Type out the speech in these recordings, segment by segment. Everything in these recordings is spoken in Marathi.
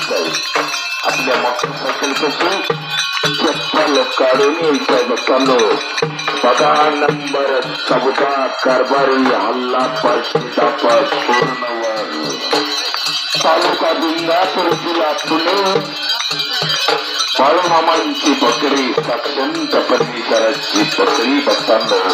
आपल्या मोटरसायकल पासून चप्पल काढून यायचं बघताना बघा नंबर 14 कारभारी हल्ला पश्चितापद पूर्णवर तालुका दुंगापूर जिल्हा पुणे बाळूमामांची बकरी साक्षंत परमेश्वराची बकरी बघताना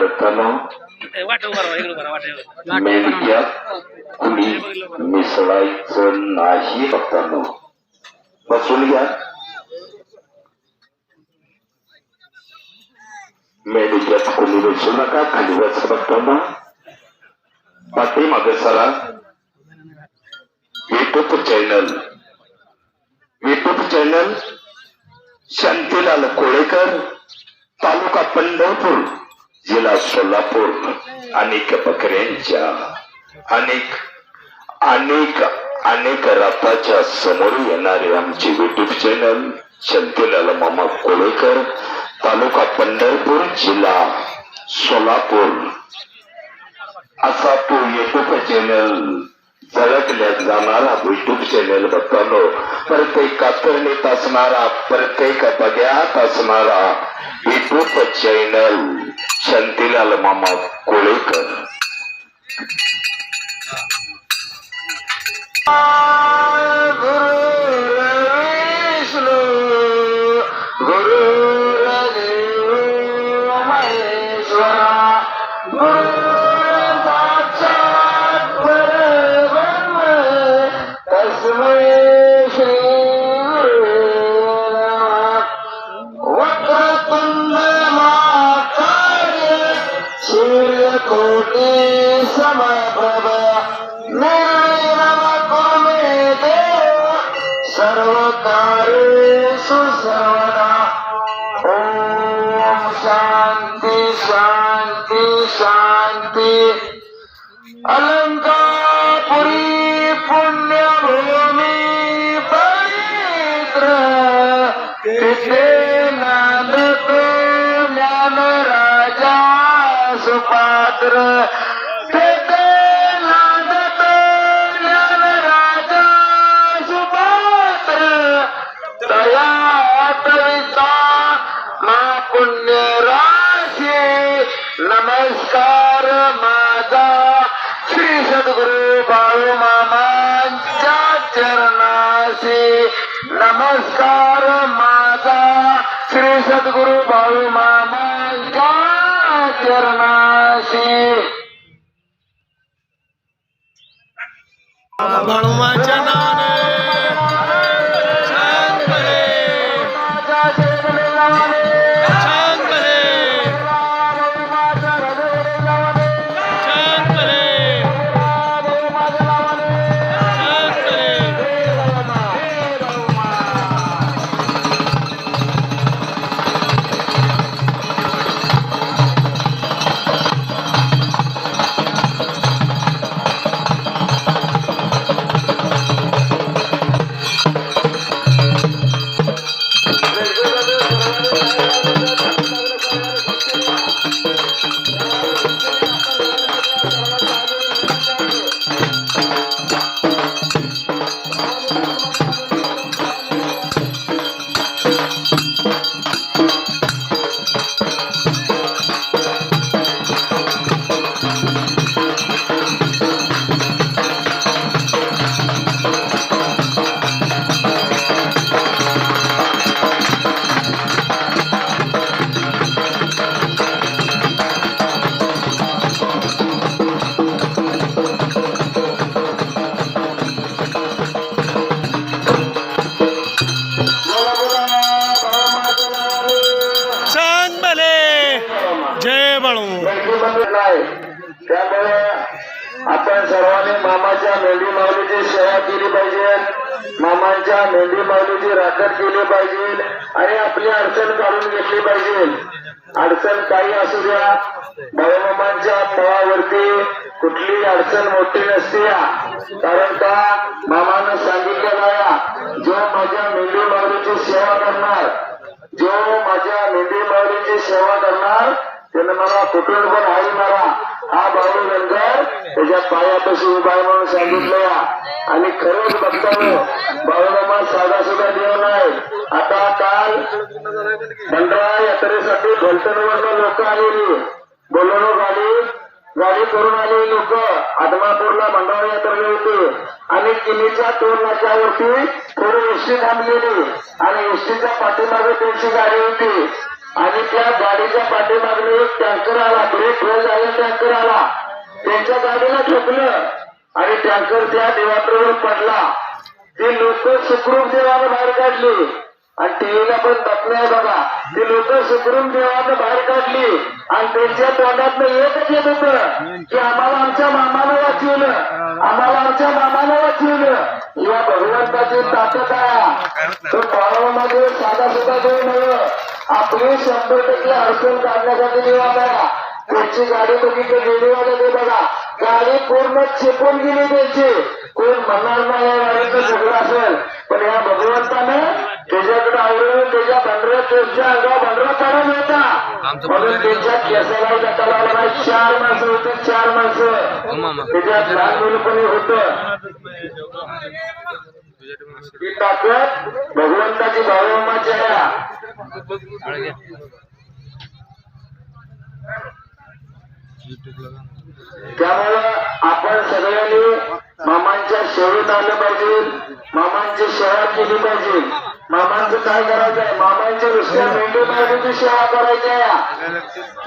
भक्तांनो मेंढक्यात कुणी मिसळायचं नाही भक्तांनो. बसून घ्या. मेंढक्यात कुणी बसू नका. खाली बस भक्तांनो. पाठीमागे सरा. युट्यूब चॅनल शांतीलाल कोळेकर, तालुका पंढरपूर, जिल्हा सोलापूर. अनेक बकऱ्यांच्या अनेक रथाच्या समोर येणारे आमचे युट्यूब चॅनल शांतीलाल मामा कोळेकर, तालुका पंढरपूर, जिल्हा सोलापूर असा तो युट्यूब चॅनल झळकल्या जाणारा युट्यूब चॅनल बघताना प्रत्येक कातरणीत असणारा, प्रत्येक बग्यात असणारा युट्यूब चॅनल शांतीलाल मामा कोळेकर. शांती शांती शांती. अलंकापुरी पुण्यभूमी पवित्र, तिथे नांदतो ज्ञान राजा सुपात्र. तिथे नांदतो ज्ञान राजा सुपात्र. दया कविता मा पुण्य राशी. नमस्कार माझा श्री सद्गुरु बाळू मामांच्या चरणाशी. नमस्कार माझा श्री सद्गुरु बाळू मामांच्या चरणाशी. बाळूमाच्या नावाने छान बरे, छान बरे, छान बरे, छान बरे. जय बाळू. त्यामुळे आपण सर्वांनी मामाच्या मेंढी माऊलीची सेवा केली पाहिजे. मामांच्या मेंढी माऊलीची राखण केली पाहिजे आणि आपली अडचण काढून घेतली पाहिजे. अडचण काही असू द्या, बाळूमामांच्या पळावरती कुठली अडचण मोठी नसते. कारण का मामानं सांगितलेलं आहे, जो माझ्या मेंढी माऊलीची सेवा करणार, जो माझ्या मेंढी माऊलीची सेवा करणार त्यानं मला कुठून पण हारी मारा. हा बाळू नंतर त्याच्या पायापाशी उभा आहे म्हणून सांगितलं. आणि खरंच बघताना बाळूमामा साधा सुद्धा देव नाही. आता काल भंडारा यात्रेसाठी फलटणवरनं लोक आलेली, बोलवणं गाडी करून आलेली लोक आदमापूरला भंडारा यात्रेला होते. आणि किल्लीच्या टोल नाक्यावरती थोडी एसटी थांबलेली आणि एसटीच्या पाठीमागे त्यांची गाडी होती. आणि त्या गाडीच्या पाठीमागणे एक टँकर आला, ब्रेक फेल झाला, टँकर आला, त्यांच्या गाडीला ठोकलं आणि टँकर त्या देवाप्रवर पडला. ती लोक सुखरूप देवानं बाहेर काढली आणि टीव्हीला पण बातम्या आहे बघा. ती लोक सुखरूप देवानं बाहेर काढली आणि त्यांच्या तोंडात एकच येत होतं की आम्हाला आमच्या मामानं वाचवलं, आम्हाला आमच्या मामानं वाचवलं. या भगवंताची ताकद आहे. तर बाळामध्ये साधा सुद्धा देऊ नये. आपली 100% अडचण काढण्यासाठी निवाला. त्यांची गाडी बघितली रेल्वेवाले ते बघा, गाडी पूर्ण चेपून गेली त्यांची. कोण म्हणणार नाही या गाडीचं सगळं असेल, पण या भगवंताने त्याच्याकडे आवडून त्याच्या त्यांच्या अंगावर बंडरा काढून होता म्हणून त्यांच्या केसाला जाता लावला नाही. 4 माणसं होती, 4 माणसं. त्याच्यात लहान मुलं पण होतं. ही ताकद भगवंताची बाळूमाची आहे. त्यामुळं आपण सगळ्यांनी मामांच्या सेवेत आलं पाहिजे, मामांची सेवा केली पाहिजे. मामांचं काय करायचं आहे? मामांच्या नुसत्या मेंढी बाळूची सेवा करायची आहे.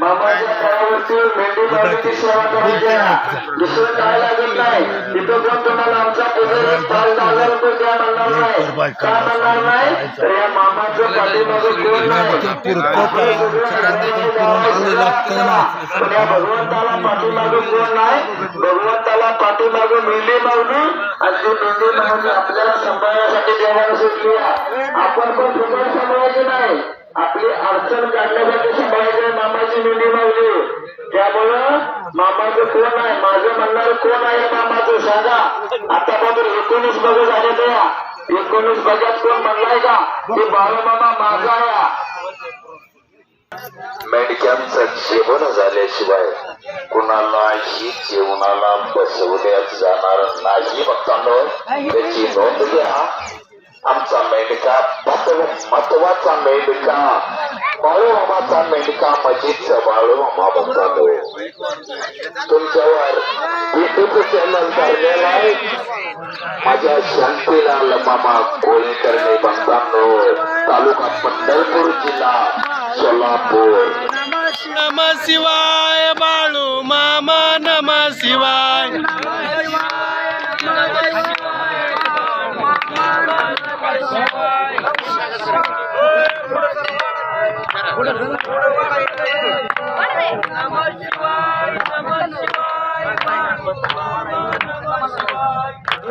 मामाच्या तळावरती मेंढी बाळूची सेवा करायची आहे. दुसरं काय लागत नाही. तिथं पण तुम्हाला आमचा पुढे 5,000 रुपये द्या म्हणणार नाही. का म्हणणार नाही? तर या मामाचं पाठीमागं कोण नाही. पण या भगवंताला पाठीमागं कोण नाही. भगवंताला पाठीमागं मेंढी मावली आणि ती मेंढी मावली आपल्याला सांभाळण्यासाठी देवाला सुटली आहे. आपण पण फुकट सांभाळायचे नाही, आपली अडचण काढण्यासाठी सांभाळायचे. मामाची मेंढी मावली. त्यामुळं मामाचं कोण आहे, माझं म्हणणार कोण आहे मामाचं सांगा. आतापर्यंत 19 बघ झाले त्या 19 बघ्यात कोण म्हणलाय का की बाळूमामा माझा आहे. मेंढक्यांचं जेवण झाल्याशिवाय कुणालाही जेवणाला बसवण्यात जाणार नाही. बघताना त्याची नोंद घ्या. आमचा मेंढका महत्वाचा मेंढका, बाळूमामाचा मेंढका मजीदचा बाळूमामा. बघताना तुमच्यावर युट्यूब चॅनल काढलेला आहे माझ्या शांतीलाल मामा कोळीकरणे. बघताना तालुका पंढरपूर, जिल्हा सोलापूर. नम शिवाय बाळू मामा, नम शिवाय.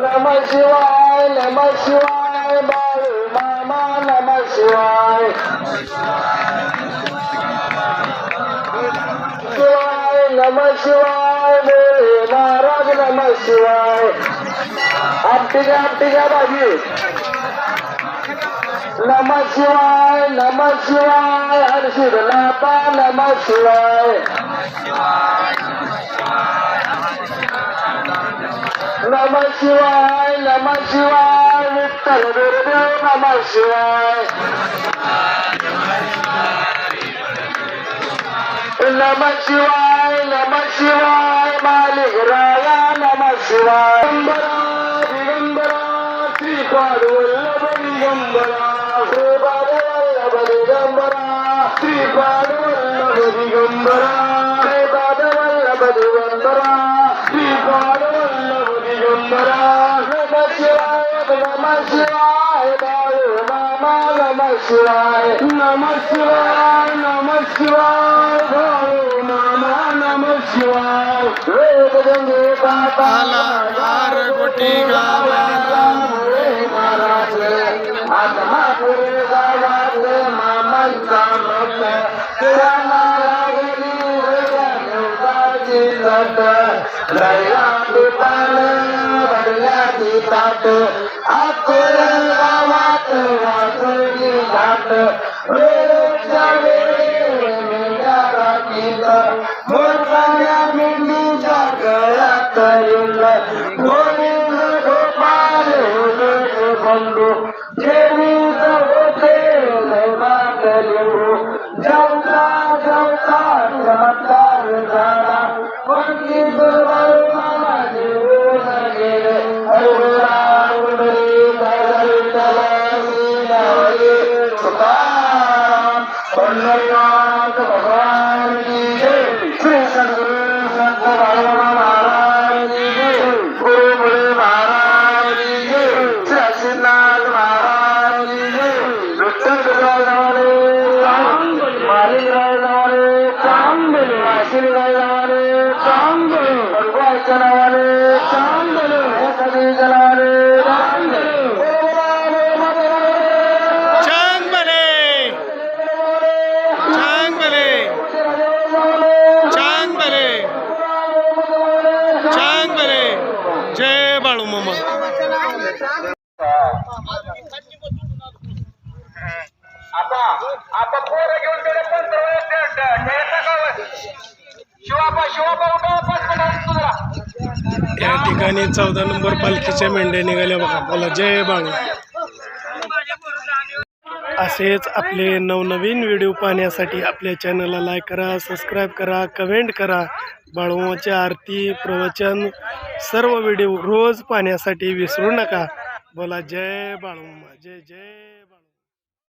नम शिवाय, नम शिवाय बाळू मामा, नम शिवाय. शिवाय नम शिवाय बोले महाराज, नम शिवाय. आपटी घ्या बाजी. नम शिवाय, नम शिवाय हर्षिद नाथा, नम शिवाय. नम शिवाय, नम शिवाय विठ्ठल गुरुदेव, नम शिवाय. नम शिवाय, नम शिवाय मालिक राया, नम शिवाय. दिगंबरा श्रीपाद वल्लभ दिगंबरा, श्रीपाद वल्लभ दिगंबरा, श्रीपाद वल्लभ दिगंबरा, श्रीपाद वल्लभ दिगंबरा, श्रीपाद वल्लभ दिगंबरा. नम शिवाय, नम शिवाय बाळू मामा, नम शिवाय. नम शिवाय, नम शिवाय बाळू मामा, नम शिवाय. वेद गंगे आला गार गोटी गावाला, आत्मा पुरे गावातले मामांचा मत, त्यांना लागली देवताची तट, लया दुकान भरल्याची ताट, आकुर गावात वासुली घाट, वेळच्या वेळी मेंढ्या राखीत, मोरकाल्या मेंढीच्या गळ्यात येईल, गोविंद गोपाल बंधू जेवीत होते लैवात लिहू, जेवता जेवता चमत्कार झाला, कोणती दुर्बळ मामा जीवन गेले, अरुणा उडली धरल तला तुकाराम, पंढरपूर संत बाळूमामा महाराज की जय, गुरुमुळे महाराज की जय, काशीनाथ महाराज की जय, विठ्ठलराव नावाने मालिकराव नावाने काशीराव नावाने भगवानच्या नावाने एखादीच्या नावाने छान भले छान भले छान भले छान भले. जय बाळू मामा. आता पोरं घेऊन गेले पण शिवापा उठा या ठिकाणी 14 नंबर पालखीच्या मेंढ्या निघाल्या बघा. बोला जय बाळू. असेच आपले नवनवीन व्हिडिओ पाहण्यासाठी आपल्या चॅनलला लाईक करा, सबस्क्राईब करा, कमेंट करा. बाळूमामाची आरती, प्रवचन सर्व व्हिडिओ रोज पाहण्यासाठी विसरू नका. बोला जय बाळूमामा. जय जय बाळू.